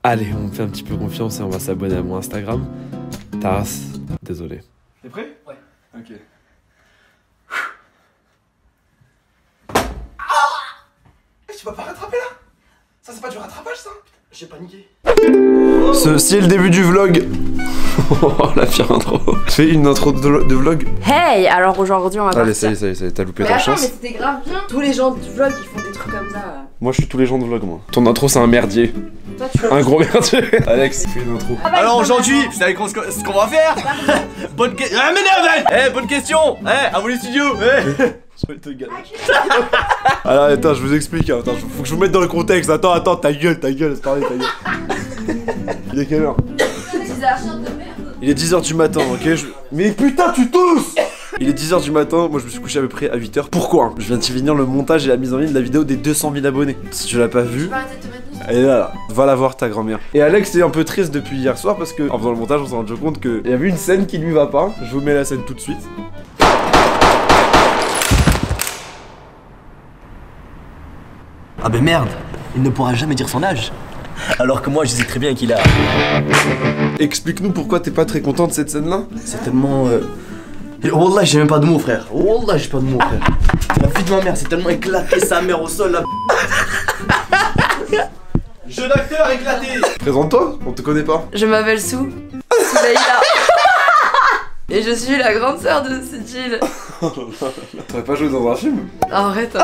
Allez, on me fait un petit peu confiance et on va s'abonner à mon Instagram. Taras, désolé. T'es prêt? Ouais. Ok. Tu vas pas rattraper là? Ça c'est pas du rattrapage ça? J'ai paniqué. Ceci est le début du vlog. Oh la pire intro. Fais une intro de vlog. Hey, alors aujourd'hui on va Allez, partir. ça y est, t'as loupé Mais ta attends, chance. mais c'était grave bien. Tous les gens du vlog ils font des trucs comme ça. Moi je suis tous les gens de vlog moi. Ton intro c'est un merdier. Toi tu Un gros merdier. Alex, fais une intro. Alors aujourd'hui, vous savez ce qu'on va faire? Bonne question. Ah mais bonne question. À vous les studios. Je vais te galer. Alors attends, je vous explique. Attends, faut que je vous mette dans le contexte. Attends, ta gueule, c'est parler, ta gueule. Il est quelle heure? Il est 10h du matin, ok? Mais putain, tu tousses! Il est 10h du matin, moi je me suis couché à peu près à 8h. Pourquoi? Je viens de finir le montage et la mise en ligne de la vidéo des 200 000 abonnés. Si tu l'as pas vu, elle est là, va la voir ta grand-mère. Et Alex est un peu triste depuis hier soir parce que en faisant le montage on s'est rendu compte qu'il y avait une scène qui lui va pas. Je vous mets la scène tout de suite. Ah ben merde, il ne pourra jamais dire son âge. Alors que moi je sais très bien qu'il a... Explique-nous pourquoi t'es pas très content de cette scène-là. C'est tellement... Wallah j'ai même pas de mots frère. Wallah j'ai pas de mots frère. La vie de ma mère c'est tellement éclaté sa mère au sol là. Jeu d'acteur éclaté. Présente-toi, on te connaît pas. Je m'appelle Sou. Souleïla. Et je suis la grande sœur de Sidil. T'aurais pas joué dans un film? Arrête. Hein.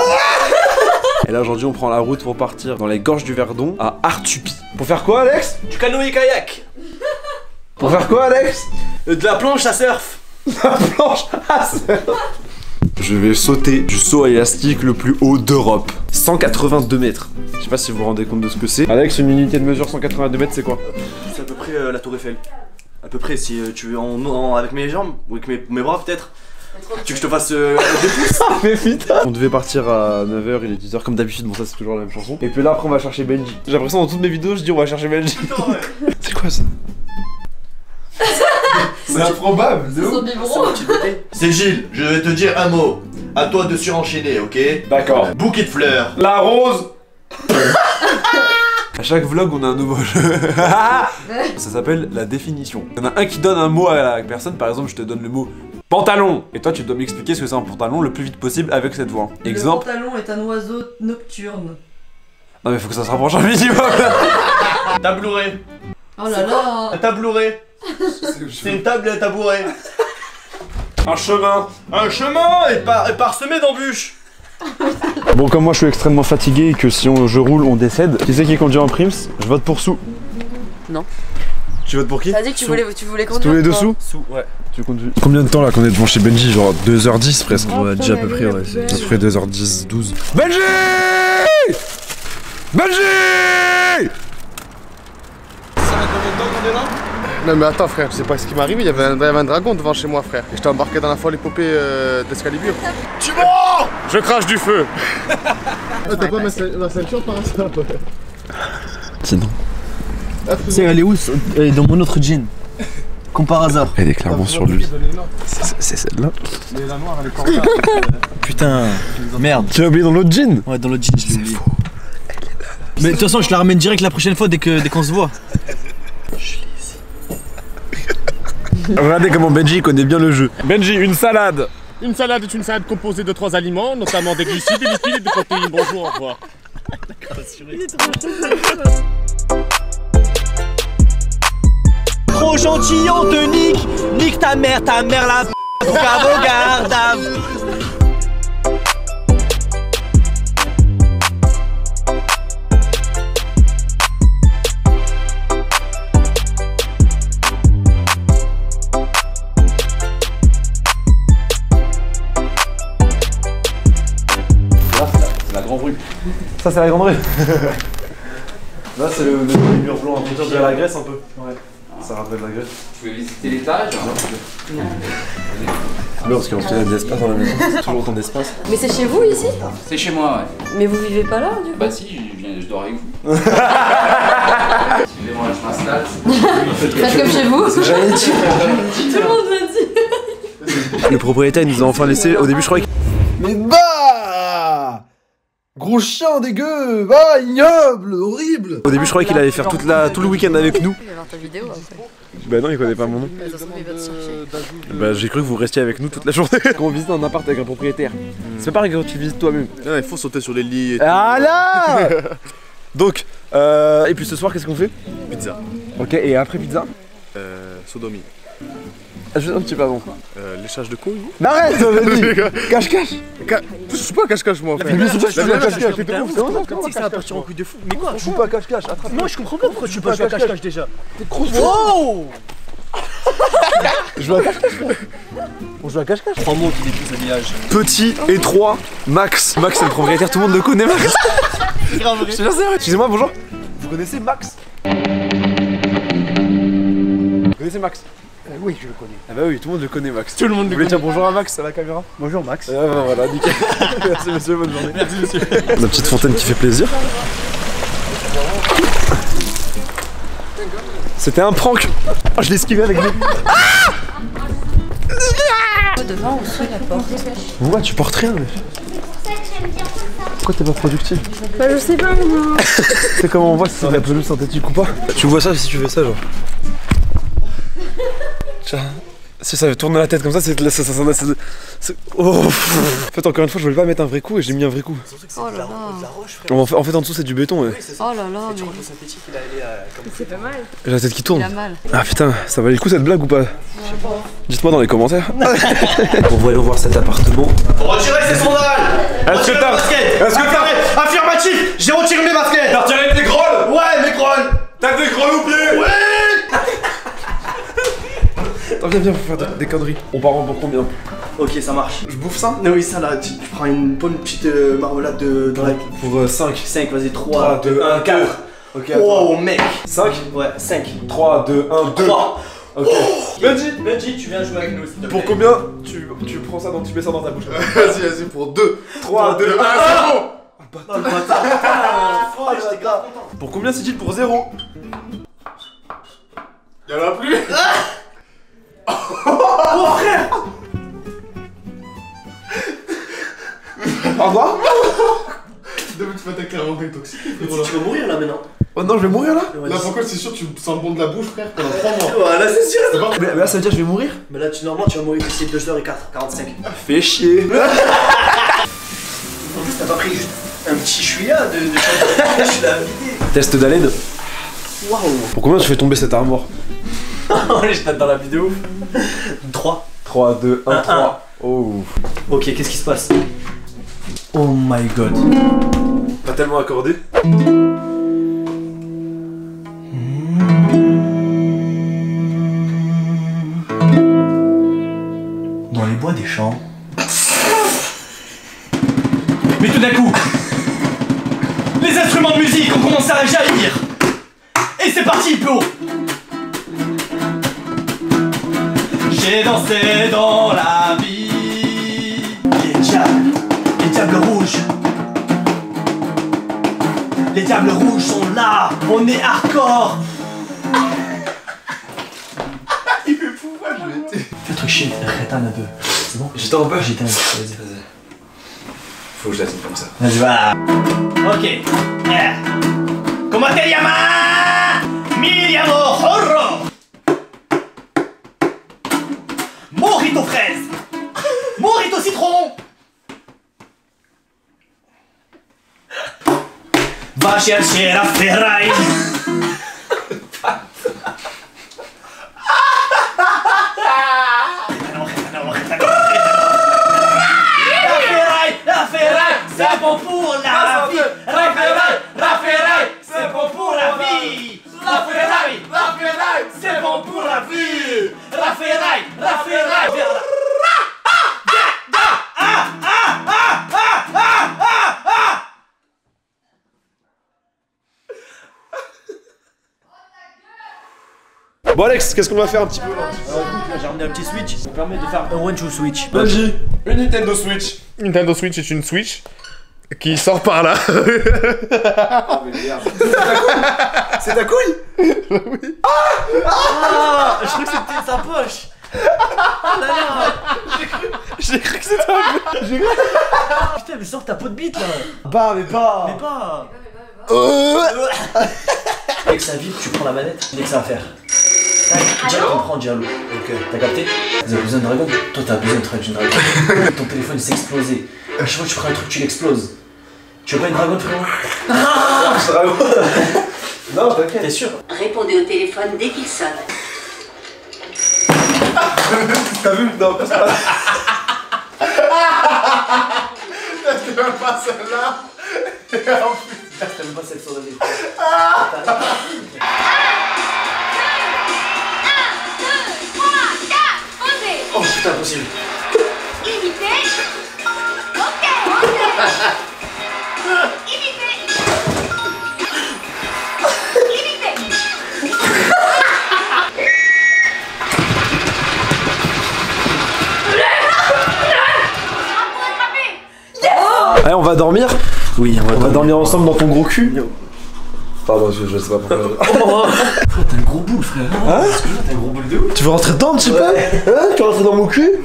Et là aujourd'hui on prend la route pour partir dans les gorges du Verdon à Artupi. Pour faire quoi Alex? Du canoë-kayak. Pour faire quoi Alex? De la planche à surf. La planche à surf. Je vais sauter du saut à élastique le plus haut d'Europe. 182 mètres. Je sais pas si vous vous rendez compte de ce que c'est. Alex, une unité de mesure 182 mètres c'est quoi? C'est à peu près la tour Eiffel. À peu près si tu veux avec mes jambes ou avec mes bras peut-être. Tu veux que je te fasse des pouces? Mais putain. On devait partir à 9h, il est 10h comme d'habitude, bon ça c'est toujours la même chanson. Et puis là après on va chercher Benji. J'ai l'impression dans toutes mes vidéos je dis on va chercher Benji. C'est quoi ça? C'est improbable, c'est où? C'est Gilles, je vais te dire un mot. À toi de surenchaîner, ok? D'accord. Bouquet de fleurs. La rose. À chaque vlog, on a un nouveau jeu. Ça s'appelle la définition. Il y en a un qui donne un mot à la personne, par exemple, je te donne le mot pantalon. Et toi, tu dois m'expliquer ce que c'est un pantalon le plus vite possible avec cette voix. Exemple. Le pantalon est un oiseau nocturne. Non, mais faut que ça se rapproche un minimum. Tabouret. Oh là là. Un tabouret. C'est une table et un tabouret. Un chemin. Un chemin et parsemé d'embûches. Bon, comme moi je suis extrêmement fatigué et que si je roule, on décède. Qui c'est qui conduit en prims? Je vote pour Sou. Non. Tu votes pour qui? T'as dit que tu voulais conduire. Tous les deux Sous? Sous, ouais. Tu conduis. Combien de temps là qu'on est devant chez Benji? Genre 2h10 presque. Ouais, déjà à peu près, ouais. À peu près 2h10, 12. Benji! Benji! Ça fait combien de temps qu'on est là? Non mais attends frère, je sais pas ce qui m'est arrivé, il y avait un dragon devant chez moi frère. Et j'étais embarqué dans la folle épopée d'Excalibur. Tu mens! Je crache du feu. T'as pas ma ceinture par hasard? Sinon. Tu sais, elle est où? Elle est dans mon autre jean. Comme par hasard. Elle est clairement sur lui. C'est celle-là. Mais la noire elle est pas là. Putain, merde. Tu l'as oublié dans l'autre jean? Ouais, dans l'autre jean, je l'ai oublié. Mais de toute façon, je la ramène direct la prochaine fois dès qu'on se voit. Regardez comment Benji connaît bien le jeu. Benji, une salade. Une salade est une salade composée de 3 aliments, notamment des glucides, des lipides et des protéines. Bonjour, au revoir. Trop gentil, on te nique. Nique ta mère la garde. C'est la grande rue. Ça c'est la grande rue. Là c'est le mur blanc, on dirait de la Grèce un peu. Ouais. Ça rappelle la Grèce. Tu veux visiter l'étage? Non, parce qu'on a de l'espace dans la maison. Toujours autant d'espace. Mais c'est chez vous ici? C'est chez moi, ouais. Mais vous vivez pas là du coup? Bah si, je dors avec vous. Excusez-moi, je m'installe. Faites comme chez vous. J'allais dire. Tout le monde l'a dit. Le propriétaire il nous a enfin laissé. Au début je croyais que... Mais bah! Gros chien dégueu, va, ignoble, horrible. Au début je croyais qu'il allait faire tout le week-end avec nous. Il va voir ta vidéo après. Bah non, il connaît pas mon nom. Ça se trouve, il va te chercher. Bah j'ai cru que vous restiez avec nous toute la journée. Quand on visite un appart avec un propriétaire, c'est pas pareil quand tu visites toi-même. Ah, il faut sauter sur les lits et tout. Ah là. Donc, et puis ce soir qu'est-ce qu'on fait? Pizza. Ok, et après pizza? Sodomie. Ah, je un petit pardon. Léchage de couilles. Mais arrête, vas-y. Cache-cache. Je suis pas cache-cache moi. Mais bien sûr que je suis cache-cache. Ça va partir en couille de fou. Mais quoi? Je joue pas cache-cache. Non, je comprends pas pourquoi tu peux jouer à cache-cache déjà. T'es trop Wow! Je joue à cache-cache. On joue à cache-cache. 3 mots qui décrivent l'habillage. Petit, étroit, Max. Max c'est le propriétaire, tout le monde le connaît Max. Je te jure, c'est vrai. Excusez-moi, bonjour. Vous connaissez Max? Vous connaissez Max? Oui, je le connais. Ah bah oui, tout le monde le connaît Max. Tout le monde Vous le voulez connaît. dire bonjour à Max à la caméra? Bonjour Max. Ah bah voilà, nickel. Merci monsieur, bonne journée. Merci monsieur. La petite fontaine qui fait plaisir. C'était un prank. Oh, je l'ai esquivé avec lui. Devant ou sous la porte? Ouais, tu portes rien, mais. Pourquoi t'es pas productif? Bah je sais pas moi. C'est comment on voit si c'est de la pelouse synthétique ou pas? Tu vois ça si tu fais ça, genre. Tiens. Si ça tourne la tête comme ça, c'est. Oh. En fait, encore une fois, je voulais pas mettre un vrai coup et j'ai mis un vrai coup. Oh là là. En fait, en dessous, c'est du béton. Ouais. Oh là là, mais C'est pas mal. J'ai la tête qui tourne. il a mal. Ah putain, ça valait le coup cette blague ou pas? Dites-moi dans les commentaires. On va aller voir cet appartement. Faut retirer ses sandales. Est-ce que t'as. Est-ce que t'as. Affirmatif. J'ai retiré mes baskets. T'as retiré tes grolles? Ouais, mes grolles. T'as des grolles aux pieds? Ouais. Attends, viens, faut faire des conneries. On part en pour combien? Ok, ça marche. Je bouffe ça? Non, oui, ça là, tu prends une bonne petite marmelade dans la. Pour 5. 5, vas-y, 3, 2, 1, 4. Ok, Oh, mec. 5. Ouais, 5. 3, 2, 1, 2. 3. Ok. Benji, tu viens jouer avec nous, s'il te plaît. Pour combien tu prends ça, tu mets ça dans ta bouche? Vas-y, pour 2, 3, 2, 1, 0. Oh, le bâtard. Oh, j'étais grave content. Pour combien c'est-il pour 0? Y'en a plus. Au revoir. Demain tu vas attaquer un rencontre toxique. Tu vas mourir là maintenant. Oh non, je vais mourir là? Là pourquoi c'est sûr tu sens le bon de la bouche frère pendant 3 mois. Ouais, là c'est sûr. Mais là, ça veut dire que je vais mourir? Mais là, normalement, tu vas mourir d'ici 2h45. Fais chier. En plus, t'as pas pris juste un petit chouïa de je suis la vidé. Test d'haleine. Waouh. Pour combien tu fais tomber cette armoire? Je tape dans la vidéo. 3. 3, 2, 1, 3. Oh. Ok, qu'est-ce qui se passe? Oh my god. Pas tellement accordé. Dans les bois des champs. Mais tout d'un coup, les instruments de musique ont commencé à jaillir. Et c'est parti, Plo. J'ai dansé dans la vie. Les diables rouges. Les diables rouges sont là. On est hardcore. Il fait fou, moi je l'ai été. Fais un truc chill, rétane un peu. C'est bon? J'éteins un peu. J'éteins. Vas-y. Faut que je la tienne comme ça. Vas-y, va. Ok. Comment te llamas? Mi llamo Jorro. Mojito fraise. Mojito citron. Va chercher la ferraille. La ferraille, c'est bon pour la vie. La ferraille, c'est bon pour la vie. La ferraille, c'est bon pour la vie. La ferraille, vers là. Bon Alex, qu'est-ce qu'on va faire un petit peu là? J'ai ramené un petit switch. Ça permet de faire un one-two switch. Benji, une Nintendo Switch. Nintendo Switch est une Switch qui sort par là. C'est ta couille? Ah, je crois que c'était sa poche. J'ai cru que c'était un peu. Putain, mais sors ta peau de bite là. Bah, mais pas. Mais pas. Dès que ça vibre, tu prends la manette, dès que ça va faire. Tac, Diallo comprend Diallo. Ok, t'as capté? Vous avez besoin de dragon? Toi t'as besoin de truc d'une dragon. Ton téléphone il s'est explosé. À chaque fois que tu prends un truc, tu l'exploses. Tu veux pas une dragon, frérot? Non, t'inquiète. T'es sûr? Répondez au téléphone dès qu'il sonne. T'as vu? Non, passe pas. C'était même pas celle-là. Et en plus. T'as même pas cette sur la vie. Oh putain, impossible. Imitez. Ok. Imitez. Allez, on va dormir? Oui, on va dormir ensemble dans ton gros cul. Pardon, je sais pas pourquoi. Frère, t'as un gros boule, frère. Hein? T'as un gros boule de ouf. Tu veux rentrer dedans, tu sais pas? Hein? Tu veux rentrer dans mon cul?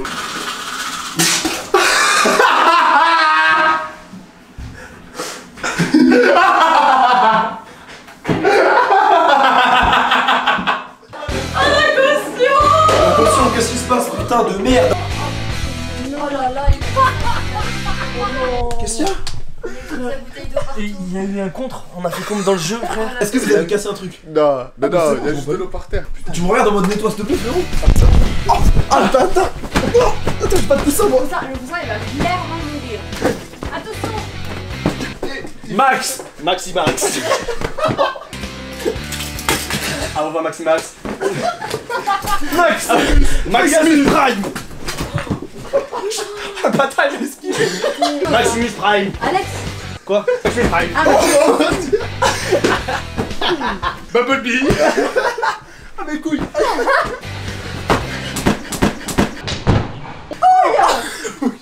Attention, qu'est-ce qui se passe, putain de merde? Oh là là, Qu'est-ce qu'il y a? Il y a eu un contre, on a fait comme dans le jeu, frère. Est-ce que vous avez cassé un truc? Non, c'est il y a bon, juste bon. de l'eau par terre. Putain. Tu me regardes en mode nettoie s'il te plaît, frérot? Oh, attends. Oh, attends, j'ai pas de poussin, moi. Le cousin, il va clairement mourir. Attention. Max Maximax. Ah, on va Maximax. Max Maximus Prime. La bataille esquive. Maximus Prime. Alex. Quoi? Maximus Prime. Bumblebee. Ah, mes couilles.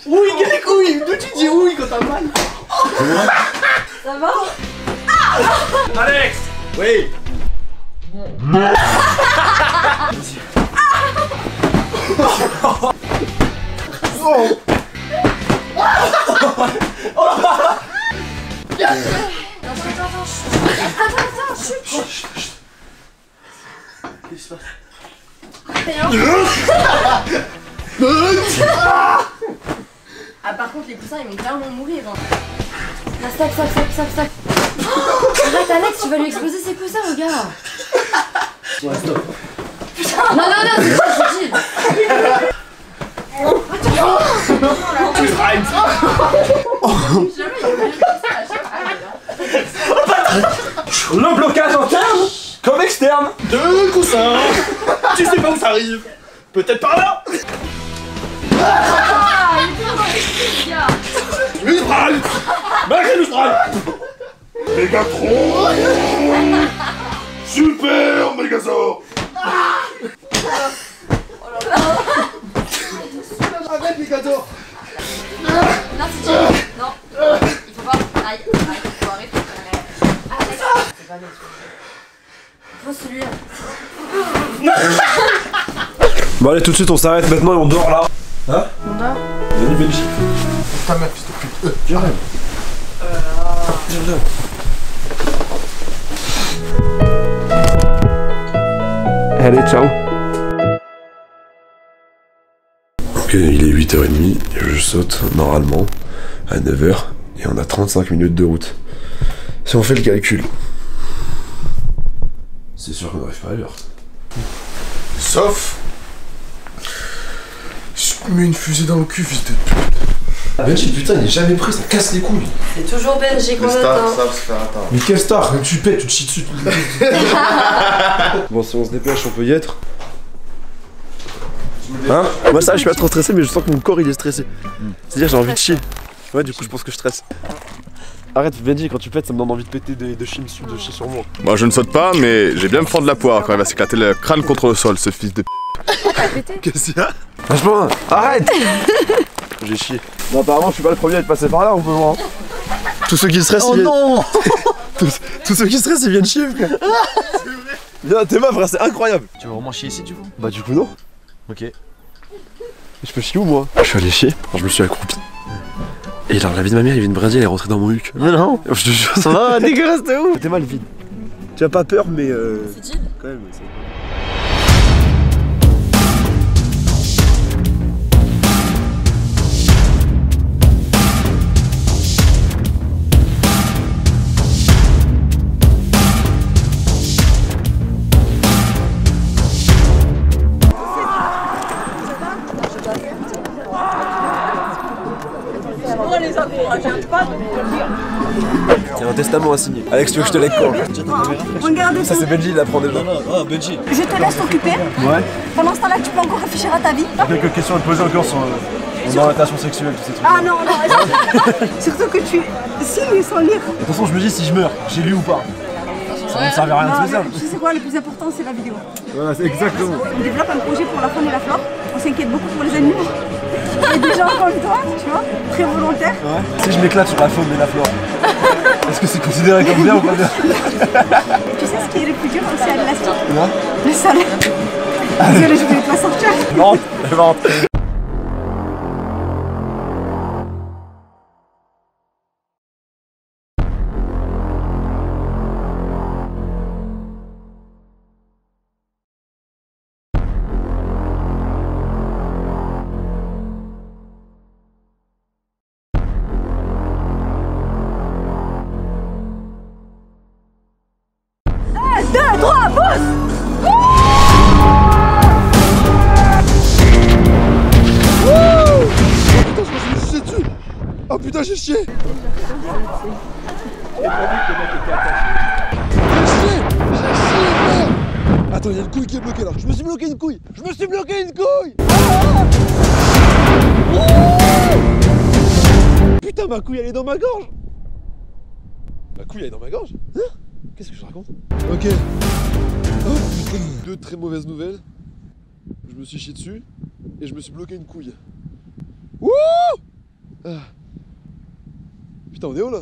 Oui, il y a des couilles. D'où tu dis oui quand t'as mal? ça va? Alex. Oui. Attends, chut. Qu'est-ce qui se passe? Ah, par contre, les poussins ils vont clairement mourir. Hein. Là, stop. Arrête, Alex, tu vas lui exploser ses poussins, le gars. Ouais, stop. Non, c'est pas utile. Maximus Prime. Le blocage interne comme externe. Deux coussins. Tu sais pas où ça arrive. Peut-être par là. Maximus Prime. Maximus Prime. Mégatron. Super Megazord. Arrête, Megazord. Non, c'est dur. Non, il faut pas. Aïe, faut arrêter. Alex, c'est pas bien. Faut celui-là. Bon, allez, tout de suite, on s'arrête maintenant et on dort là. Hein? On dort? Venez, Belgique. Ta mère, fils de pute. Viens. Allez, ciao. Ok, il est 8h30 et je saute normalement à 9h et on a 35 minutes de route. Si on fait le calcul, c'est sûr qu'on n'arrive pas à l'heure. Sauf. Je mets une fusée dans le cul, fils de pute. Benji, putain, il est jamais prêt, ça casse les couilles. C'est toujours Benji qu'on attend. savent se faire attendre. Mais quelle star, quand tu pètes, tu te chies dessus. Bon, si on se dépêche, on peut y être. Hein? Moi ça, je suis pas trop stressé, mais je sens que mon corps il est stressé. C'est-à-dire j'ai envie de chier. Ouais, du coup je pense que je stresse. Arrête Benji, quand tu pètes ça me donne envie de péter de chier dessus, de chier sur moi. Moi je ne saute pas, mais j'ai bien me fendre la poire quand il va s'éclater le crâne contre le sol, ce fils de p. Qu'est-ce qu'il y a? Franchement, arrête. J'ai chié. Bon apparemment je suis pas le premier à être passé par là, on peut voir. Tous ceux qui stressent, ils viennent... tous ceux qui stressent, ils viennent chier, frère. C'est vrai. Viens, t'es ma frère, c'est incroyable. Tu veux vraiment chier ici du coup? Bah du coup non. Ok. Je peux chier où moi? Je suis allé chier, alors je me suis accroupi. Et alors la vie de ma mère, il vient de Brésil, elle est rentrée dans mon huc. Mais non. Je te jure, Ça va, dégueulasse de ouf. c'était mal vide. Tu as pas peur, mais C'est chill. quand même. Il y a un testament à signer. Alex, tu veux que je te lègue quoi? Regarde Ça c'est Benji, il l'apprend déjà. Ah, Benji. je te laisse t'occuper. Ouais. Pendant ce temps-là, tu peux encore réfléchir à ta vie. Quelques questions à te poser encore sur mon orientation sexuelle, tous ces trucs. Ah non, non, surtout que tu signes sans lire. De toute façon, je me dis si je meurs, j'ai lu ou pas. Ça ne servait à rien de spécial. Tu sais quoi, le plus important, c'est la vidéo. Voilà, c'est exactement. On développe un projet pour la faune et la flore. On s'inquiète beaucoup pour les animaux. Et des gens comme toi, tu vois, très volontaires. Ouais. Si je m'éclate sur la faune et la flore, est-ce que c'est considéré comme bien ou pas bien? Tu sais ce qui est le plus dur aussi à l'élastique? Non. Le salaire. Désolé, je voulais pas sortir. Vente, vente. Deux, trois, pousse. Putain, je me suis chié dessus. Oh putain, j'ai chié. Attends, il y a une couille qui est bloquée là. Je me suis bloqué une couille. Je me suis bloqué une couille. Putain, ma couille elle est dans ma gorge. Ma couille elle est dans ma gorge? Hein? Qu'est-ce que je raconte? Ok. Oh putain. Deux très mauvaises nouvelles. Je me suis chié dessus et je me suis bloqué une couille. Wouh! Ah. Putain, on est haut là?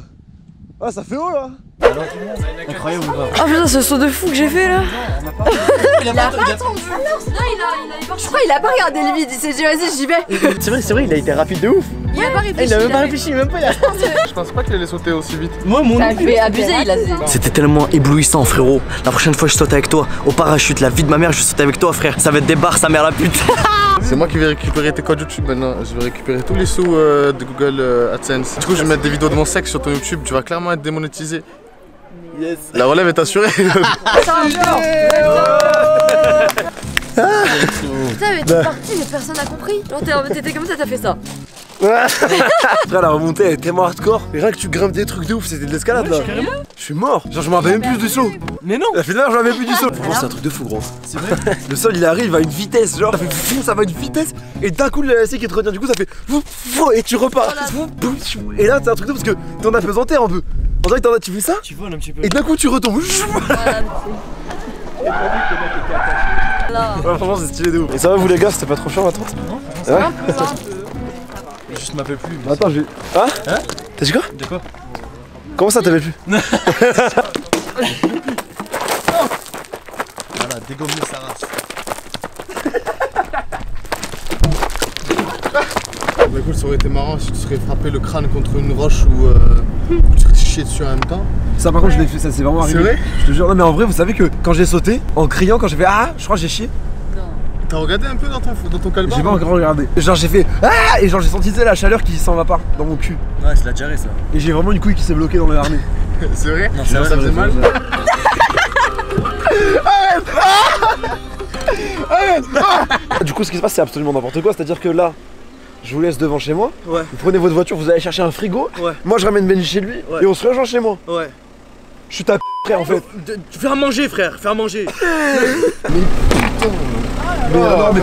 Ah, ça fait haut là! Incroyable ou pas? Ah putain, ce saut de fou que j'ai fait là. Il a pas attendu. Je crois qu'il a pas regardé le vide, il s'est dit vas-y j'y vais. C'est vrai, il a été rapide de ouf. Il a pas réfléchi. Il a même pas réfléchi, même pas. Je pense pas qu'il allait sauter aussi vite. Moi, mon Ça fait abuser, il a. C'était tellement éblouissant, frérot. La prochaine fois, je saute avec toi. Au parachute, la vie de ma mère, je saute avec toi, frère. Ça va être des barres, sa mère la pute. C'est moi qui vais récupérer tes codes YouTube maintenant. Je vais récupérer tous les sous de Google AdSense. Du coup, je vais mettre des vidéos de mon sexe sur ton YouTube. Tu vas clairement être démonétisé. Yes. La relève est assurée. Putain, mais t'es parti, mais personne n'a compris. Genre, t'étais comme ça, t'as fait ça. Frère, la remontée elle est tellement hardcore. Et rien que tu grimpes des trucs de ouf, c'était de l'escalade là. Je suis mort. Genre, je me rappelle même plus du saut. Mais non. La finale, je me rappelle plus du saut. Franchement, c'est un truc de fou, gros. C'est vrai. Le sol il arrive à une vitesse, genre, ça fait fou, ça va à une vitesse. Et d'un coup, l'élastique il te retient, du coup, ça fait fou, fou, et tu repars. Et là, c'est un truc de ouf parce que t'en as pesanté un peu. On dirait que tu fais ça. Tu voles un petit peu. Et d'un coup, tu retombes. Ouais, franchement, c'est stylé de ouf. Et ça va, vous les gars, c'était pas trop chiant la tente? Non, ouais. Juste m'appelle plus. Attends, j'ai. Ah? Hein? T'as dit quoi? De quoi? Comment ça t'avais plus? Voilà, dégomme sa race. Bah écoute, ça aurait été marrant si tu serais frappé le crâne contre une roche ou tu serais chié dessus en même temps. Ça par contre je l'ai fait, ça c'est vraiment arrivé. C'est vrai? Je te jure, non mais en vrai vous savez que quand j'ai sauté, en criant, quand j'ai fait ah, je crois que j'ai chié. T'as regardé un peu dans ton calbar? J'ai pas encore regardé. Genre j'ai fait ah et genre j'ai senti la chaleur qui s'en va pas dans mon cul. Ouais, c'est la diarrhée ça. Et j'ai vraiment une couille qui s'est bloquée dans le harnais. C'est vrai? Non, c'est vrai, ça faisait mal. Du coup ce qui se passe c'est absolument n'importe quoi, c'est-à-dire que là, je vous laisse devant chez moi. Ouais. Vous prenez votre voiture, vous allez chercher un frigo. Ouais. Moi je ramène Benji chez lui et on se rejoint chez moi. Ouais. Je suis ta frère en fait. Fais à manger, frère, fais à manger. Mais putain. Mais non mais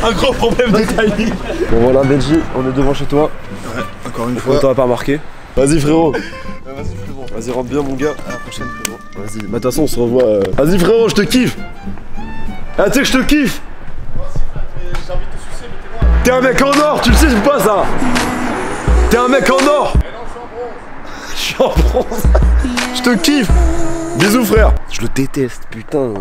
Un gros problème de timing. bon voilà Benji, on est devant chez toi. Ouais, encore une fois. On t'aurait pas remarqué. Vas-y frérot. Vas-y frérot. Vas-y rentre bien mon gars. À la prochaine frérot. Vas-y, bah de toute façon on se revoit. Vas-y frérot, je te kiffe. Ah tu sais que je te kiffe. J'ai envie de te sucer, mais t'es moi. T'es un mec en or, tu le sais ou pas ça? T'es un mec en or. Mais non, je suis en bronze. Je suis en bronze. Je te kiffe. Bisous frère. Je le déteste, putain.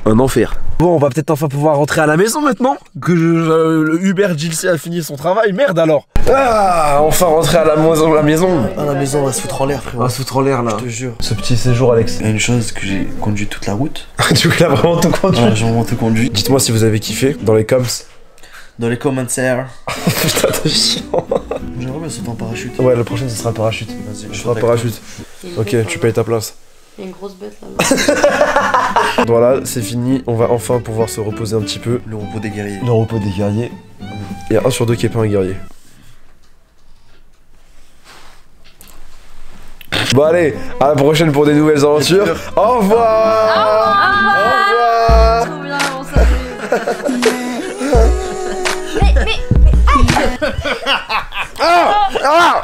Un enfer. Bon, on va peut-être enfin pouvoir rentrer à la maison maintenant que le Hubert Gilsey a fini son travail. Merde alors. Ah, enfin rentrer à la maison. Ah, la maison, on va se foutre en l'air, frérot. On va se foutre en l'air là. Je te jure. Ce petit séjour, Alex. Il y a une chose que j'ai conduit toute la route. Tu l'as vraiment tout conduit. Ouais, j'ai vraiment tout conduit. Dites-moi si vous avez kiffé dans les coms. Dans les commentaires. Putain, t'es chiant. J'aimerais bien sauter en parachute. Ouais, le prochain, ce sera parachute. Vas-y, Je ferai parachute. Ok, tu payes ta place. Il y a une grosse bête là-bas. Voilà, c'est fini. On va enfin pouvoir se reposer un petit peu. Le repos des guerriers. Le repos des guerriers. Il y a un sur deux qui est pas un guerrier. Bon allez, à la prochaine pour des nouvelles aventures. Au revoir. Au revoir. Trop bien, on s'amuse. Mais Ah.